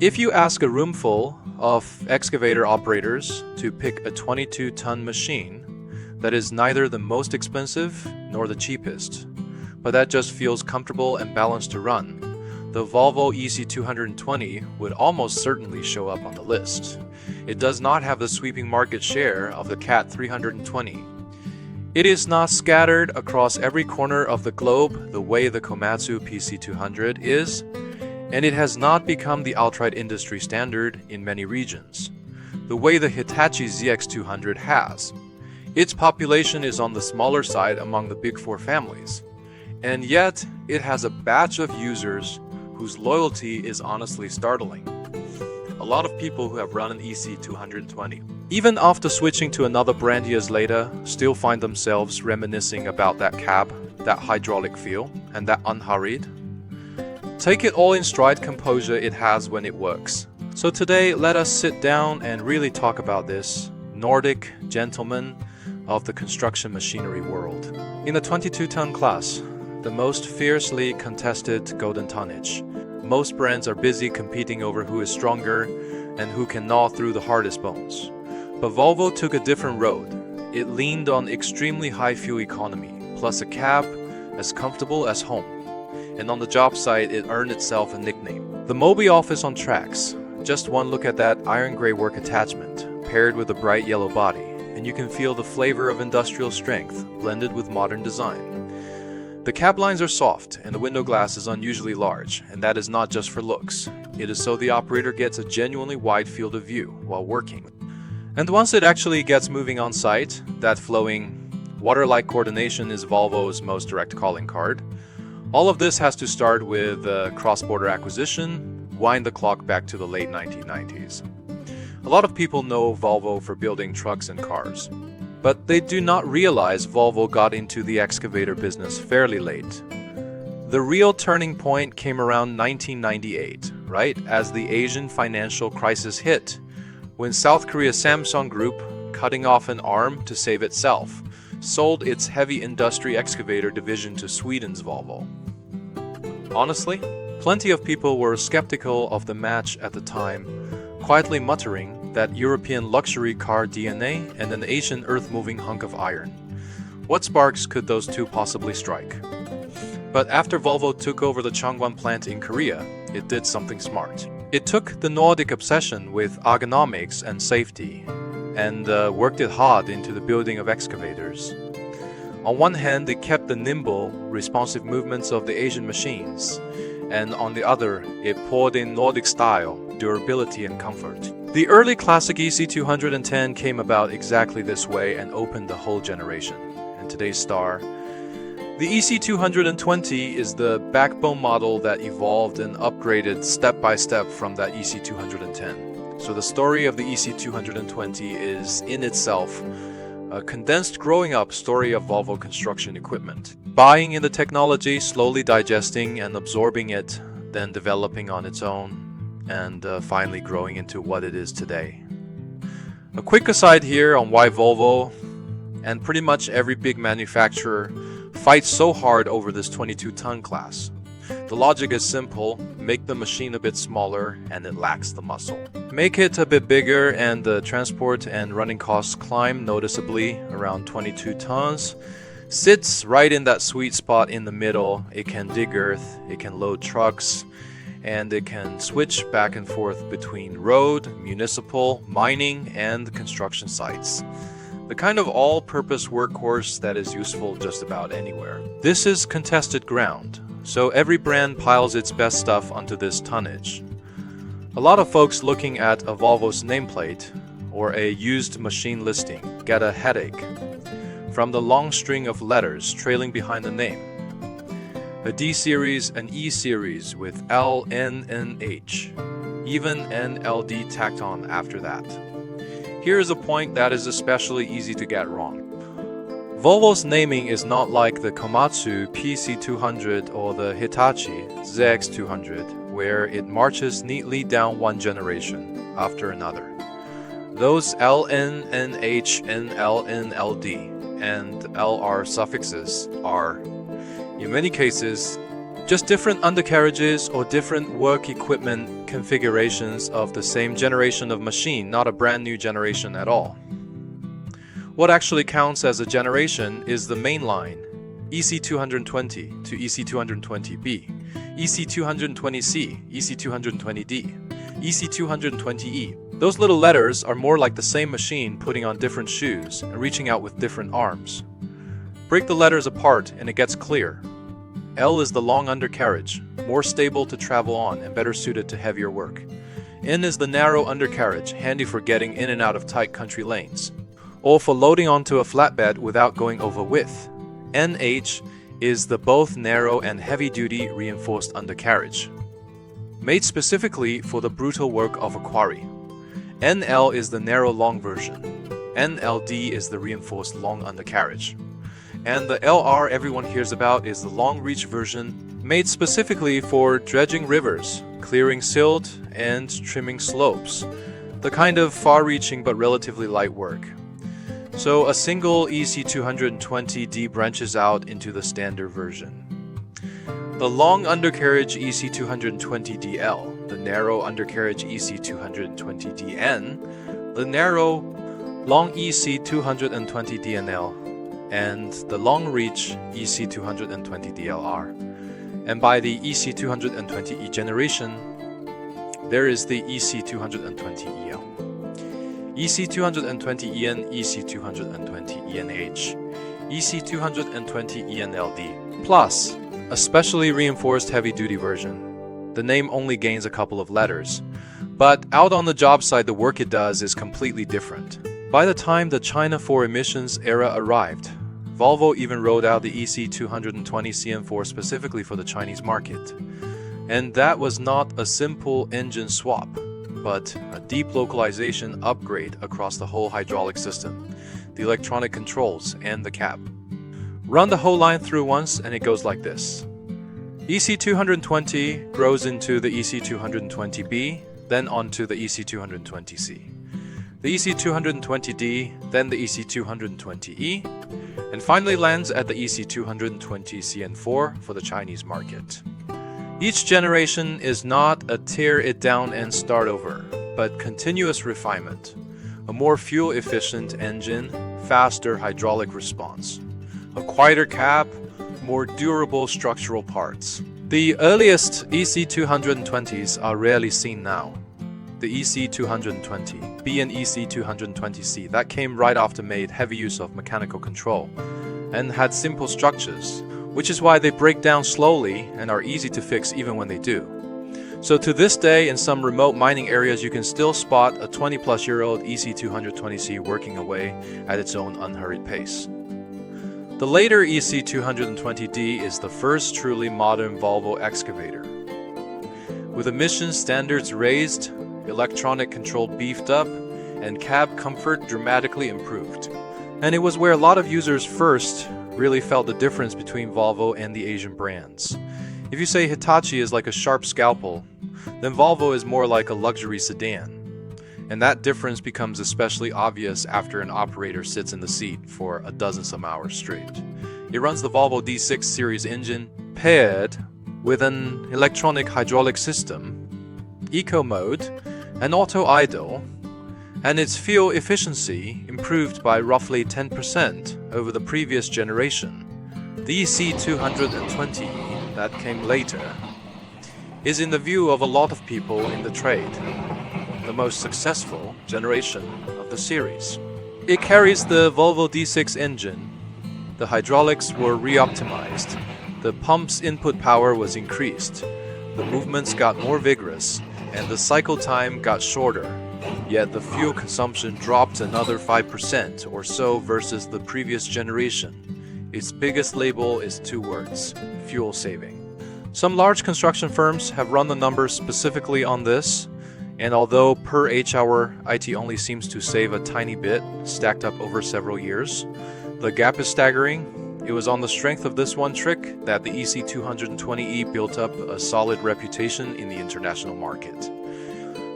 If you ask a roomful of excavator operators to pick a 22-ton machine that is neither the most expensive nor the cheapest, but that just feels comfortable and balanced to run, the Volvo EC220 would almost certainly show up on the list. It does not have the sweeping market share of the CAT 320. It is not scattered across every corner of the globe the way the Komatsu PC200 is, and it has not become the outright industry standard in many regions, the way the Hitachi ZX200 has. Its population is on the smaller side among the Big Four families, and yet it has a batch of users whose loyalty is honestly startling. A lot of people who have run an EC220, even after switching to another brand years later, still find themselves reminiscing about that cab, that hydraulic feel, and that unhurried. Take it all in stride composure it has when it works. So today, let us sit down and really talk about this Nordic gentleman of the construction machinery world. In the 22-ton class, the most fiercely contested golden tonnage, most brands are busy competing over who is stronger and who can gnaw through the hardest bones. But Volvo took a different road. It leaned on extremely high fuel economy, plus a cab as comfortable as home. And on the job site, it earned itself a nickname. The Moby office on tracks. Just one look at that iron gray work attachment, paired with a bright yellow body, and you can feel the flavor of industrial strength blended with modern design. The cab lines are soft, and the window glass is unusually large, and that is not just for looks. It is so the operator gets a genuinely wide field of view while working. And once it actually gets moving on site, that flowing, water-like coordination is Volvo's most direct calling card. All of this has to start with cross-border acquisition, wind the clock back to the late 1990s. A lot of people know Volvo for building trucks and cars, but they do not realize Volvo got into the excavator business fairly late. The real turning point came around 1998, right as the Asian financial crisis hit, when South Korea's Samsung Group, cutting off an arm to save itself, sold its heavy industry excavator division to Sweden's Volvo. Honestly, plenty of people were skeptical of the match at the time, quietly muttering that European luxury car DNA and an Asian earth-moving hunk of iron. What sparks could those two possibly strike? But after Volvo took over the Changwon plant in Korea, it did something smart. It took the Nordic obsession with ergonomics and safety and worked it hard into the building of excavators. On one hand, it kept the nimble, responsive movements of the Asian machines, and on the other, it poured in Nordic style, durability, and comfort. The early classic EC210 came about exactly this way and opened the whole generation. And today's star, the EC220 is the backbone model that evolved and upgraded step by step from that EC210. So the story of the EC220 is in itself a condensed growing up story of Volvo construction equipment. Buying in the technology, slowly digesting and absorbing it, then developing on its own, and finally growing into what it is today. A quick aside here on why Volvo and pretty much every big manufacturer fights so hard over this 22-ton class. The logic is simple: make the machine a bit smaller and it lacks the muscle. Make it a bit bigger and the transport and running costs climb noticeably around 22 tons. Sits right in that sweet spot in the middle. It can dig earth, it can load trucks, and it can switch back and forth between road, municipal, mining, and construction sites. The kind of all-purpose workhorse that is useful just about anywhere. This is contested ground, so every brand piles its best stuff onto this tonnage. A lot of folks looking at a Volvo's nameplate or a used machine listing get a headache from the long string of letters trailing behind the name. A D series, an E series with L, N, and H, even an LD tacked on after that. Here is a point that is especially easy to get wrong. Volvo's naming is not like the Komatsu PC200 or the Hitachi ZX200, where it marches neatly down one generation after another. Those LN, NH, NL, NLD, and LR suffixes are, in many cases, Just different undercarriages or different work equipment configurations of the same generation of machine, not a brand new generation at all. What actually counts as a generation is the main line, EC220 to EC220B, EC220C, EC220D, EC220E. Those little letters are more like the same machine putting on different shoes and reaching out with different arms. Break the letters apart and it gets clear. L is the long undercarriage, more stable to travel on and better suited to heavier work. N is the narrow undercarriage, handy for getting in and out of tight country lanes, or for loading onto a flatbed without going over width. NH is the both narrow and heavy-duty reinforced undercarriage, made specifically for the brutal work of a quarry. NL is the narrow long version. NLD is the reinforced long undercarriage. And the LR everyone hears about is the long reach version, made specifically for dredging rivers, clearing silt, and trimming slopes. The kind of far-reaching but relatively light work. So a single EC220D branches out into the standard version. The long undercarriage EC220DL, the narrow undercarriage EC220DN, the narrow long EC220DNL, and the long reach EC220DLR. And by the EC220E generation, there is the EC220EL. EC220EN, EC220ENH, EC220ENLD, plus a specially reinforced heavy-duty version. The name only gains a couple of letters, but out on the job site the work it does is completely different. By the time the China 4 emissions era arrived, Volvo even rolled out the EC220 CN4 specifically for the Chinese market. And that was not a simple engine swap, but a deep localization upgrade across the whole hydraulic system, the electronic controls, and the cab. Run the whole line through once and it goes like this. EC220 grows into the EC220B, then onto the EC220C. The EC220D, then the EC220E, and finally lands at the EC220 CN4 for the Chinese market. Each generation is not a tear it down and start over, but continuous refinement, a more fuel-efficient engine, faster hydraulic response, a quieter cab, more durable structural parts. The earliest EC220s are rarely seen now. The EC220, B and EC220C, that came right after made heavy use of mechanical control and had simple structures, which is why they break down slowly and are easy to fix even when they do. So to this day, in some remote mining areas, you can still spot a 20-plus-year-old EC220C working away at its own unhurried pace. The later EC220D is the first truly modern Volvo excavator. With emission standards raised, electronic control beefed up, and cab comfort dramatically improved. And it was where a lot of users first really felt the difference between Volvo and the Asian brands. If you say Hitachi is like a sharp scalpel, then Volvo is more like a luxury sedan. And that difference becomes especially obvious after an operator sits in the seat for a dozen-some hours straight. It runs the Volvo D6 series engine paired with an electronic hydraulic system, eco mode, and auto idle, and its fuel efficiency improved by roughly 10% over the previous generation. The EC220, that came later, is in the view of a lot of people in the trade, the most successful generation of the series. It carries the Volvo D6 engine. The hydraulics were re-optimized, the pump's input power was increased, the movements got more vigorous, and the cycle time got shorter, yet the fuel consumption dropped another 5% or so versus the previous generation. Its biggest label is 2 words: fuel saving. Some large construction firms have run the numbers specifically on this, and although per H-hour IT only seems to save a tiny bit, stacked up over several years, the gap is staggering. It was on the strength of this one trick that the EC220E built up a solid reputation in the international market.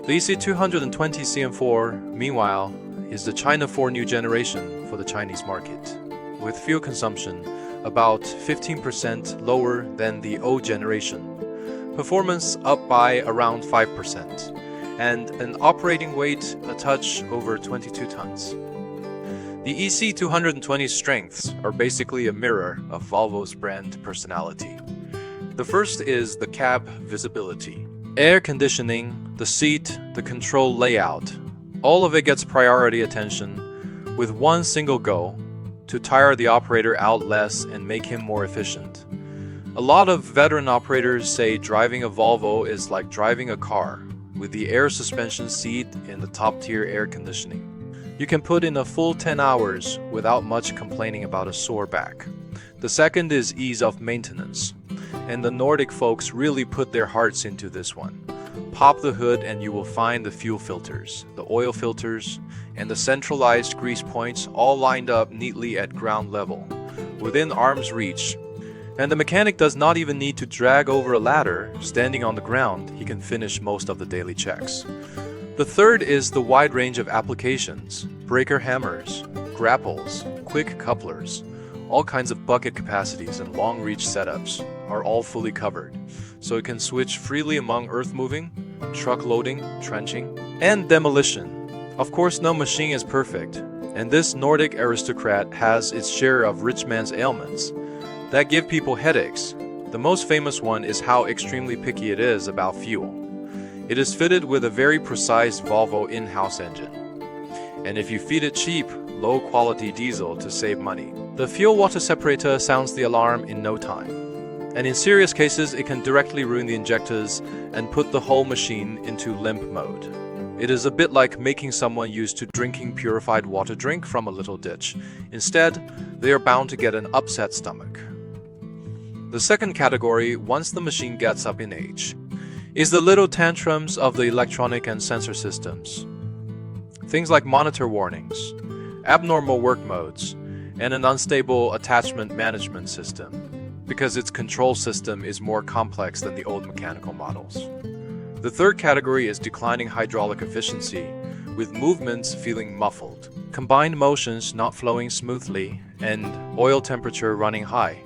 The EC220 CN4, meanwhile, is the China 4 new generation for the Chinese market, with fuel consumption about 15% lower than the O generation. Performance up by around 5%, and an operating weight a touch over 22 tons. The EC220's strengths are basically a mirror of Volvo's brand personality. The first is the cab visibility. Air conditioning, the seat, the control layout, all of it gets priority attention with one single goal: to tire the operator out less and make him more efficient. A lot of veteran operators say driving a Volvo is like driving a car, with the air suspension seat and the top-tier air conditioning. You can put in a full 10 hours without much complaining about a sore back. The second is ease of maintenance, and the Nordic folks really put their hearts into this one. Pop the hood and you will find the fuel filters, the oil filters, and the centralized grease points all lined up neatly at ground level, within arm's reach. And the mechanic does not even need to drag over a ladder. Standing on the ground, he can finish most of the daily checks. The third is the wide range of applications: breaker hammers, grapples, quick couplers, all kinds of bucket capacities and long reach setups are all fully covered, so it can switch freely among earth moving, truck loading, trenching, and demolition. Of course, no machine is perfect, and this Nordic aristocrat has its share of rich man's ailments that give people headaches. The most famous one is how extremely picky it is about fuel. It is fitted with a very precise Volvo in-house engine, and if you feed it cheap, low-quality diesel to save money, the fuel water separator sounds the alarm in no time. And in serious cases, it can directly ruin the injectors and put the whole machine into limp mode. It is a bit like making someone used to drinking purified water drink from a little ditch. Instead, they are bound to get an upset stomach. The second category, once the machine gets up in age, is the little tantrums of the electronic and sensor systems. Things like monitor warnings, abnormal work modes, and an unstable attachment management system, because its control system is more complex than the old mechanical models. The third category is declining hydraulic efficiency, with movements feeling muffled, combined motions not flowing smoothly, and oil temperature running high.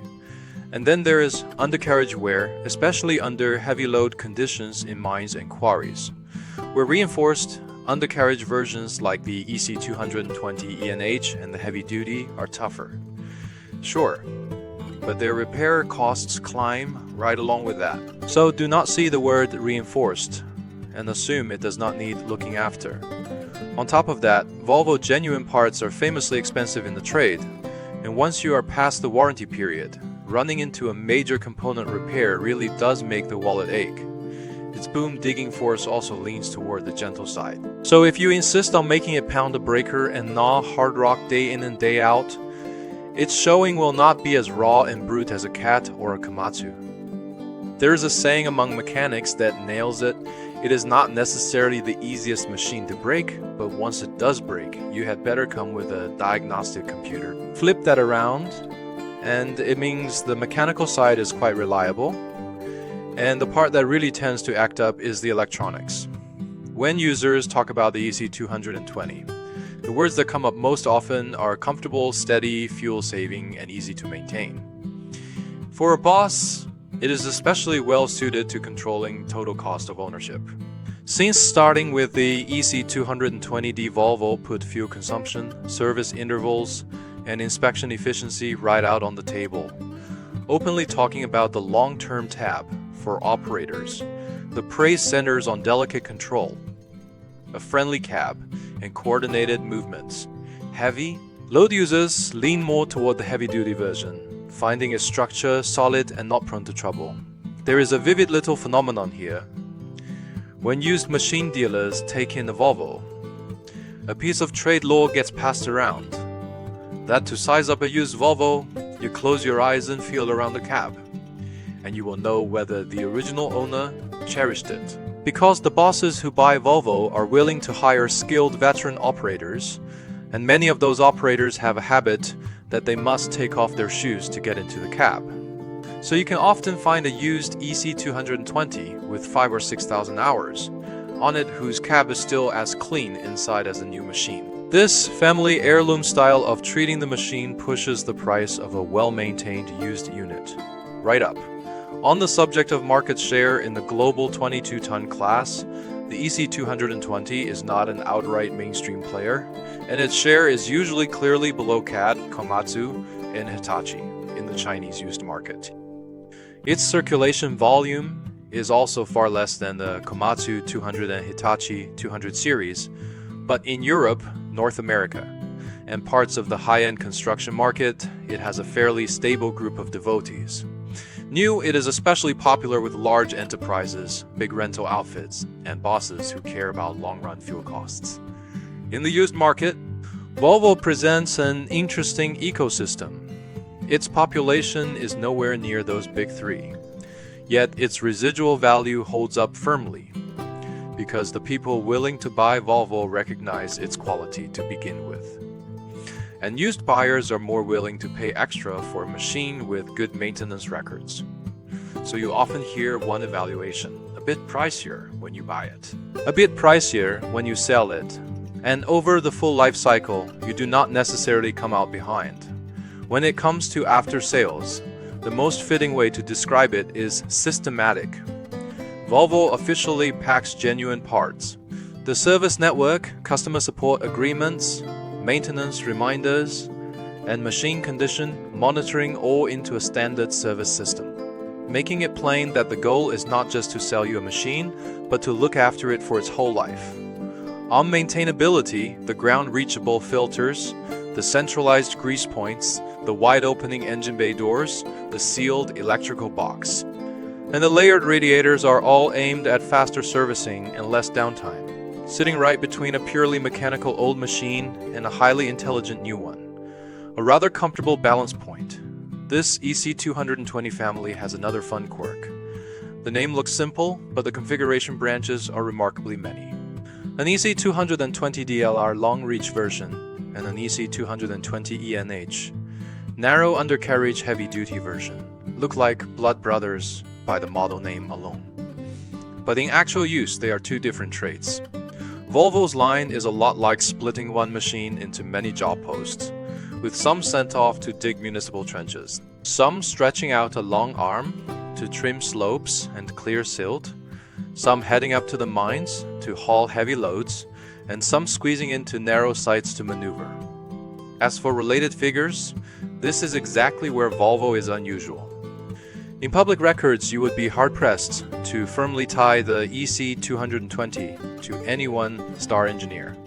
And then there is undercarriage wear, especially under heavy load conditions in mines and quarries, where reinforced undercarriage versions like the EC220 ENH and the heavy duty are tougher. Sure, but their repair costs climb right along with that. So do not see the word reinforced and assume it does not need looking after. On top of that, Volvo genuine parts are famously expensive in the trade, and once you are past the warranty period, running into a major component repair really does make the wallet ache. Its boom digging force also leans toward the gentle side. So if you insist on making it pound a breaker and gnaw hard rock day in and day out, its showing will not be as raw and brute as a cat or a Komatsu. There is a saying among mechanics that nails it: it is not necessarily the easiest machine to break, but once it does break, you had better come with a diagnostic computer. Flip that around, and it means the mechanical side is quite reliable, and the part that really tends to act up is the electronics. When users talk about the EC220, the words that come up most often are comfortable, steady, fuel-saving, and easy to maintain. For a boss, it is especially well suited to controlling total cost of ownership. Since starting with the EC220D, Volvo put fuel consumption, service intervals, and inspection efficiency right out on the table, openly talking about the long-term tab for operators. The praise centers on delicate control, a friendly cab, and coordinated movements. Heavy load users lean more toward the heavy-duty version, finding its structure solid and not prone to trouble. There is a vivid little phenomenon here. When used machine dealers take in a Volvo, a piece of trade law gets passed around that to size up a used Volvo, you close your eyes and feel around the cab, and you will know whether the original owner cherished it. Because the bosses who buy Volvo are willing to hire skilled veteran operators, and many of those operators have a habit that they must take off their shoes to get into the cab. So you can often find a used EC220 with 5,000 or 6,000 hours on it whose cab is still as clean inside as a new machine. This family heirloom style of treating the machine pushes the price of a well-maintained used unit right up. On the subject of market share in the global 22-ton class, the EC220 is not an outright mainstream player, and its share is usually clearly below CAT, Komatsu, and Hitachi in the Chinese used market. Its circulation volume is also far less than the Komatsu 200 and Hitachi 200 series, but in Europe, North America, and parts of the high-end construction market, it has a fairly stable group of devotees. New, it is especially popular with large enterprises, big rental outfits, and bosses who care about long-run fuel costs. In the used market, Volvo presents an interesting ecosystem. Its population is nowhere near those big three, yet its residual value holds up firmly, because the people willing to buy Volvo recognize its quality to begin with. And used buyers are more willing to pay extra for a machine with good maintenance records. So you often hear one evaluation, a bit pricier when you buy it, a bit pricier when you sell it, and over the full life cycle, you do not necessarily come out behind. When it comes to after sales, the most fitting way to describe it is systematic. Volvo officially packs genuine parts. The service network, customer support agreements, maintenance reminders, and machine condition monitoring all into a standard service system, making it plain that the goal is not just to sell you a machine, but to look after it for its whole life. On maintainability, the ground reachable filters, the centralized grease points, the wide opening engine bay doors, the sealed electrical box, and the layered radiators are all aimed at faster servicing and less downtime, sitting right between a purely mechanical old machine and a highly intelligent new one. A rather comfortable balance point. This EC220 family has another fun quirk. The name looks simple, but the configuration branches are remarkably many. An EC220 DLR long-reach version and an EC220 ENH, narrow undercarriage heavy-duty version, look like blood brothers by the model name alone. But in actual use, they are two different traits. Volvo's line is a lot like splitting one machine into many job posts, with some sent off to dig municipal trenches, some stretching out a long arm to trim slopes and clear silt, some heading up to the mines to haul heavy loads, and some squeezing into narrow sites to maneuver. As for related figures, this is exactly where Volvo is unusual. In public records, you would be hard-pressed to firmly tie the EC220 to any one star engineer.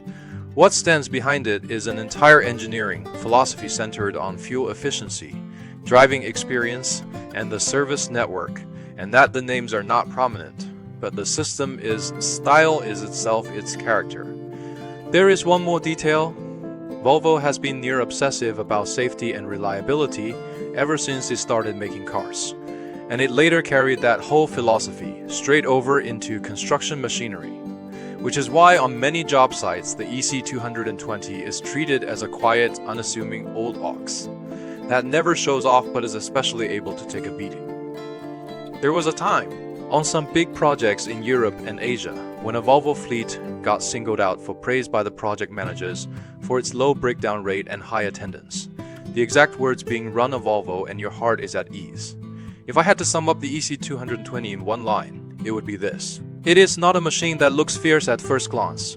What stands behind it is an entire engineering philosophy centered on fuel efficiency, driving experience, and the service network, and that the names are not prominent, but the system is style is itself its character. There is one more detail. Volvo has been near obsessive about safety and reliability ever since it started making cars. And it later carried that whole philosophy straight over into construction machinery, which is why on many job sites the EC220 is treated as a quiet, unassuming old ox that never shows off but is especially able to take a beating. There was a time, on some big projects in Europe and Asia, when a Volvo fleet got singled out for praise by the project managers for its low breakdown rate and high attendance, the exact words being "run a Volvo and your heart is at ease." If I had to sum up the EC220 in one line, it would be this. It is not a machine that looks fierce at first glance,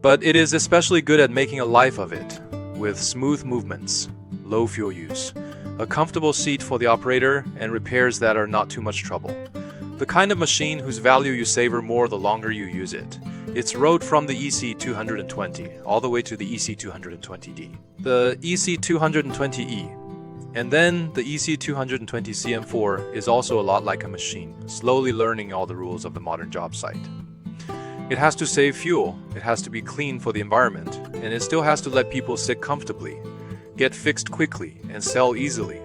but it is especially good at making a life of it, with smooth movements, low fuel use, a comfortable seat for the operator, and repairs that are not too much trouble. The kind of machine whose value you savor more the longer you use it. It's rode from the EC220 all the way to the EC220D, the EC220E, and then the EC220 CN4 is also a lot like a machine, slowly learning all the rules of the modern job site. It has to save fuel, it has to be clean for the environment, and it still has to let people sit comfortably, get fixed quickly, and sell easily.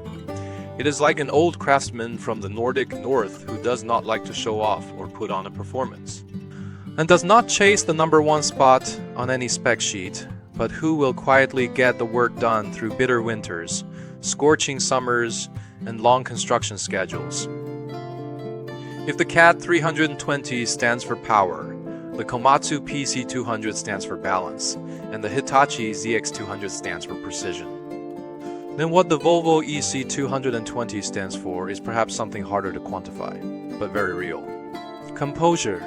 It is like an old craftsman from the Nordic north who does not like to show off or put on a performance, and does not chase the #1 spot on any spec sheet, but who will quietly get the work done through bitter winters, scorching summers, and long construction schedules. If the CAT 320 stands for power, The Komatsu PC200 stands for balance, and the Hitachi ZX200 stands for precision. Then what the Volvo EC220 stands for is perhaps something harder to quantify, but very real. Composure.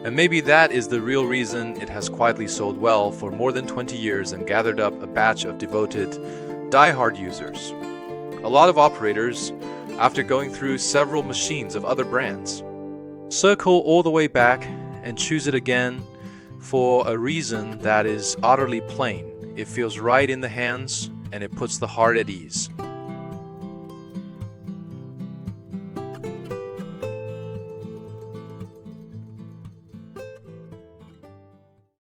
And maybe that is the real reason it has quietly sold well for more than 20 years and gathered up a batch of devoted, die-hard users. A lot of operators, after going through several machines of other brands, circle all the way back and choose it again for a reason that is utterly plain. It feels right in the hands and it puts the heart at ease.